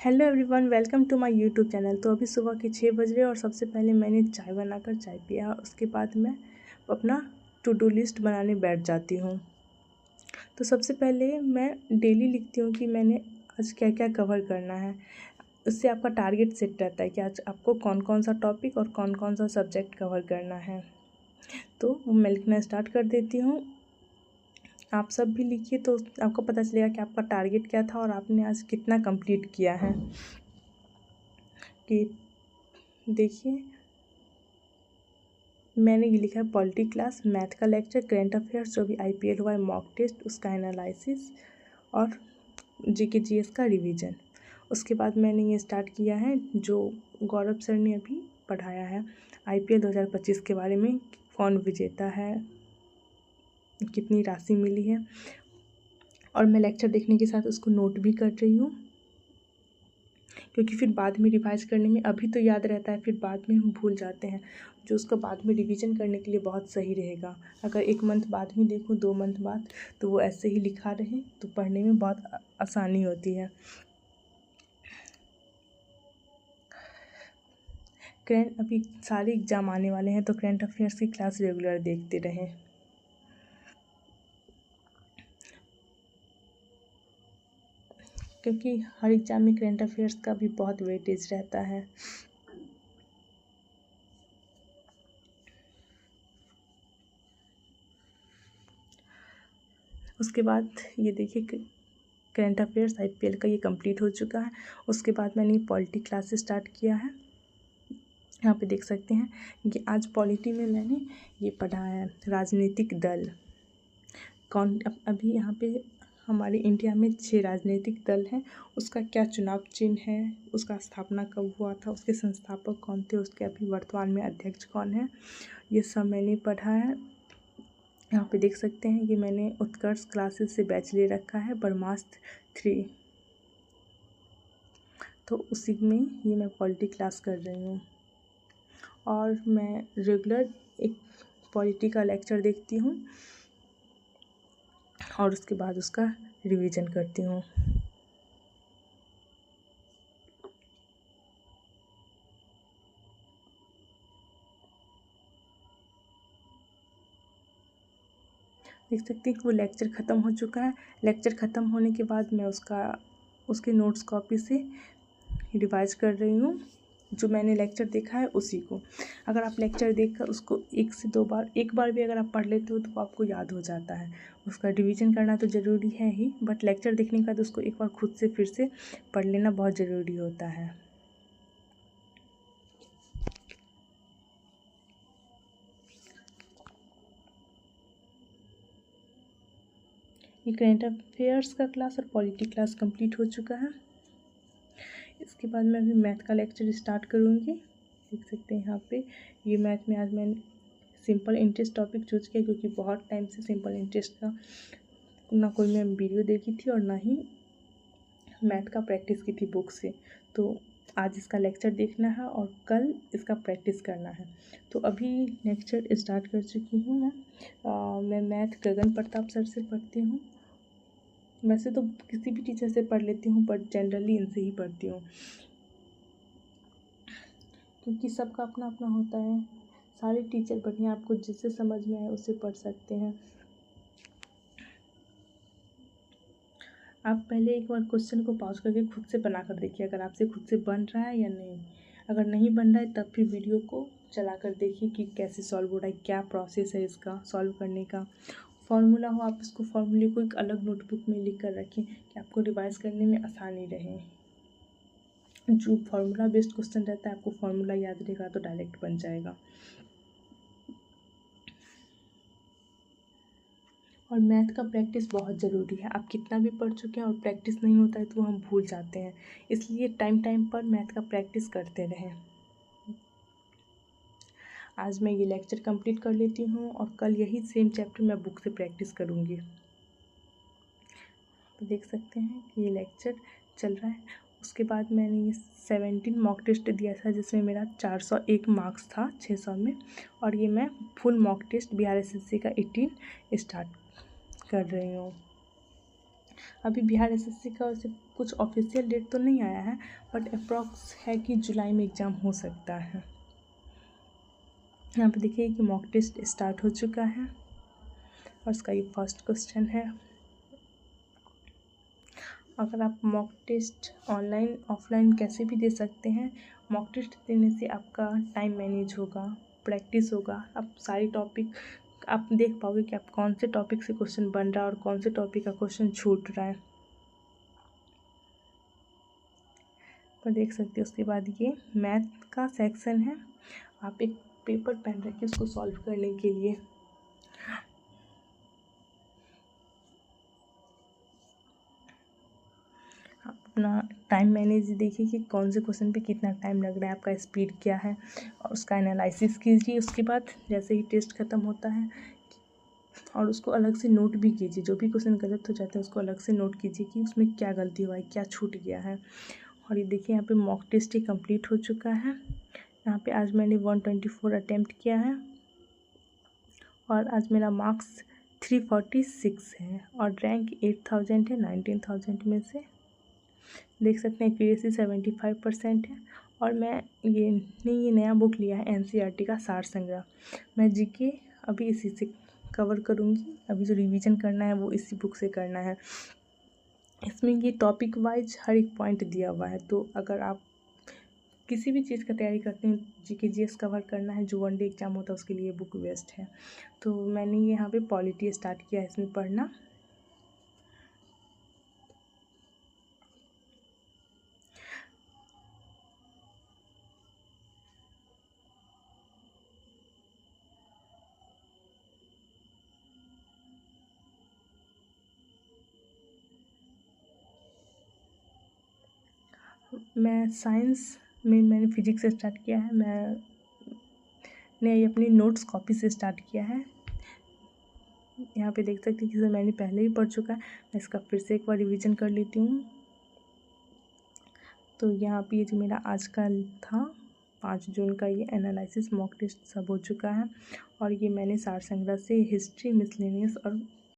Hello everyone, welcome to my YouTube channel. तो अभी सुबह के 6 बज रहे और सबसे पहले मैंने चाय बनाकर चाय पिया। उसके बाद मैं अपना टू डू लिस्ट बनाने बैठ जाती हूँ। तो सबसे पहले मैं डेली लिखती हूँ कि मैंने आज क्या क्या कवर करना है। उससे आपका टारगेट सेट रहता है कि आज आपको कौन कौन सा टॉपिक और कौन कौन सा सब्जेक्ट कवर करना है। तो मैं लिखना स्टार्ट कर देती हूँ। आप सब भी लिखिए तो आपको पता चलेगा कि आपका टारगेट क्या था और आपने आज कितना कंप्लीट किया है। कि देखिए, मैंने ये लिखा है पॉलिटी क्लास, मैथ का लेक्चर, करंट अफेयर्स, जो भी आईपीएल हुआ है, मॉक टेस्ट, उसका एनालिसिस और जीके जीएस का रिवीजन। उसके बाद मैंने ये स्टार्ट किया है जो गौरव सर ने अभी पढ़ाया है आईपीएल 2025 के बारे में, कौन विजेता है, कितनी राशि मिली है। और मैं लेक्चर देखने के साथ उसको नोट भी कर रही हूँ, क्योंकि फिर बाद में रिवाइज करने में अभी तो याद रहता है, फिर बाद में हम भूल जाते हैं। जो उसका बाद में रिवीजन करने के लिए बहुत सही रहेगा। अगर 1 मंथ बाद में देखूँ, 2 मंथ बाद, तो वो ऐसे ही लिखा रहे तो पढ़ने में बहुत आसानी होती है। करंट अभी सारे एग्ज़ाम आने वाले हैं तो करंट अफेयर्स की क्लास रेगुलर देखते रहें। क्योंकि हर एग्ज़ाम में करंट अफेयर्स का भी बहुत वेटेज रहता है। उसके बाद ये देखिए, करंट अफेयर्स आईपीएल का ये कंप्लीट हो चुका है। उसके बाद मैंने पॉलिटी क्लास स्टार्ट किया है। यहाँ पे देख सकते हैं कि आज पॉलिटी में मैंने ये पढ़ा है राजनीतिक दल कौन। अभी यहाँ पे हमारे इंडिया में 6 राजनीतिक दल हैं। उसका क्या चुनाव चिन्ह है, उसका स्थापना कब हुआ था, उसके संस्थापक कौन थे, उसके अभी वर्तमान में अध्यक्ष कौन है, ये सब मैंने पढ़ा है। यहाँ पे देख सकते हैं कि मैंने उत्कर्ष क्लासेस से बैच ले रखा है, ब्रह्मास्त्र 3। तो उसी में ये मैं पॉलिटी क्लास कर रही हूँ। और मैं रेगुलर एक पॉलिटी का लेक्चर देखती हूँ और उसके बाद उसका रिवीजन करती हूँ। देख सकते हैं कि वो लेक्चर ख़त्म हो चुका है। लेक्चर ख़त्म होने के बाद मैं उसके नोट्स कॉपी से रिवाइज कर रही हूँ, जो मैंने लेक्चर देखा है उसी को। अगर आप लेक्चर देखकर उसको 1 से 2 बार, एक बार भी अगर आप पढ़ लेते हो तो वो आपको याद हो जाता है। उसका रिवीजन करना तो ज़रूरी है ही, बट लेक्चर देखने के बाद उसको एक बार खुद से फिर से पढ़ लेना बहुत ज़रूरी होता है। ये करंट अफेयर्स का क्लास और पॉलिटी क्लास कंप्लीट हो चुका है। इसके बाद मैं अभी मैथ का लेक्चर स्टार्ट करूँगी। देख सकते हैं यहाँ पे ये मैथ में आज मैंने सिंपल इंटरेस्ट टॉपिक चूज किया, क्योंकि बहुत टाइम से सिंपल इंटरेस्ट का ना कोई मैं वीडियो देखी थी और ना ही मैथ का प्रैक्टिस की थी बुक से। तो आज इसका लेक्चर देखना है और कल इसका प्रैक्टिस करना है। तो अभी लेक्चर स्टार्ट कर चुकी हूँ मैं मैथ गगन प्रताप सर से पढ़ती हूँ। वैसे तो किसी भी टीचर से पढ़ लेती हूँ, बट जनरली इनसे ही पढ़ती हूँ, क्योंकि सबका अपना अपना होता है। सारे टीचर बढ़िया, आपको जिससे समझ में आए उससे पढ़ सकते हैं। आप पहले एक बार क्वेश्चन को पॉज करके खुद से बना कर देखिए, अगर आपसे खुद से बन रहा है या नहीं। अगर नहीं बन रहा है तब फिर वीडियो को चला कर देखिए कि कैसे सॉल्व हो रहा है, क्या प्रोसेस है इसका सॉल्व करने का। फॉर्मूला हो, आप उसको फॉर्मूले को एक अलग नोटबुक में लिख कर रखें कि आपको रिवाइज करने में आसानी रहे। जो फार्मूला बेस्ड क्वेश्चन रहता है, आपको फार्मूला याद रहेगा तो डायरेक्ट बन जाएगा। और मैथ का प्रैक्टिस बहुत ज़रूरी है। आप कितना भी पढ़ चुके हैं और प्रैक्टिस नहीं होता है तो हम भूल जाते हैं, इसलिए टाइम टाइम पर मैथ का प्रैक्टिस करते रहें। आज मैं ये लेक्चर कंप्लीट कर लेती हूँ और कल यही सेम चैप्टर मैं बुक से प्रैक्टिस करूँगी। तो देख सकते हैं कि ये लेक्चर चल रहा है। उसके बाद मैंने ये 17 मॉक टेस्ट दिया था, जिसमें मेरा 401 मार्क्स था 600 में। और ये मैं फुल मॉक टेस्ट BRSSC का 18 स्टार्ट कर रही हूँ। अभी बिहार एसएससी का वैसे कुछ ऑफिशियल डेट तो नहीं आया है, बट अप्रॉक्स है कि जुलाई में एग्ज़ाम हो सकता है। यहाँ पे देखिए कि मॉक टेस्ट स्टार्ट हो चुका है और उसका ये फर्स्ट क्वेश्चन है। अगर आप मॉक टेस्ट ऑनलाइन ऑफलाइन कैसे भी दे सकते हैं, मॉक टेस्ट देने से आपका टाइम मैनेज होगा, प्रैक्टिस होगा, आप सारी टॉपिक आप देख पाओगे कि आप कौन से टॉपिक से क्वेश्चन बन रहा है और कौन से टॉपिक का क्वेश्चन छूट रहा है, तो देख सकते हो। उसके बाद ये मैथ का सेक्शन है, आप एक पेपर पेन रखिए उसको सॉल्व करने के लिए। आप अपना टाइम मैनेज देखिए कि कौन से क्वेश्चन पे कितना टाइम लग रहा है, आपका स्पीड क्या है, और उसका एनालिसिस कीजिए। उसके बाद जैसे ही टेस्ट ख़त्म होता है और उसको अलग से नोट भी कीजिए, जो भी क्वेश्चन गलत हो जाता है उसको अलग से नोट कीजिए कि उसमें क्या गलती हुआ है, क्या छूट गया है। और ये देखिए यहाँ पे मॉक टेस्ट ही कंप्लीट हो चुका है। यहाँ पे आज मैंने 124 अटैम्प्ट किया है और आज मेरा मार्क्स 346 है और रैंक 8000 है 19000 में से। देख सकते हैं एक्यूरेसी 75% है। और मैं ये नया बुक लिया है एनसीईआरटी का सार संग्रह। मैं जीके अभी इसी से कवर करूँगी, अभी जो रिवीजन करना है वो इसी बुक से करना है। इसमें ये टॉपिक वाइज हर एक पॉइंट दिया हुआ है, तो अगर आप किसी भी चीज़ का तैयारी करते हैं, जीके जीएस कवर करना है, जो वनडे एग्जाम होता है उसके लिए बुक बेस्ट है। तो मैंने यहाँ पे पॉलिटी स्टार्ट किया इसमें पढ़ना। मैं साइंस में मैंने फिजिक्स से स्टार्ट किया है। मैंने अपनी नोट्स कॉपी से स्टार्ट किया है। यहाँ पे देख सकते हैं कि मैंने पहले ही पढ़ चुका है, मैं इसका फिर से एक बार रिवीजन कर लेती हूँ। तो यहाँ पे ये जो मेरा आज का था 5 जून का, ये एनालिसिस मॉक टेस्ट सब हो चुका है। और ये मैंने सार संग्रह से हिस्ट्री, मिसलेनियस और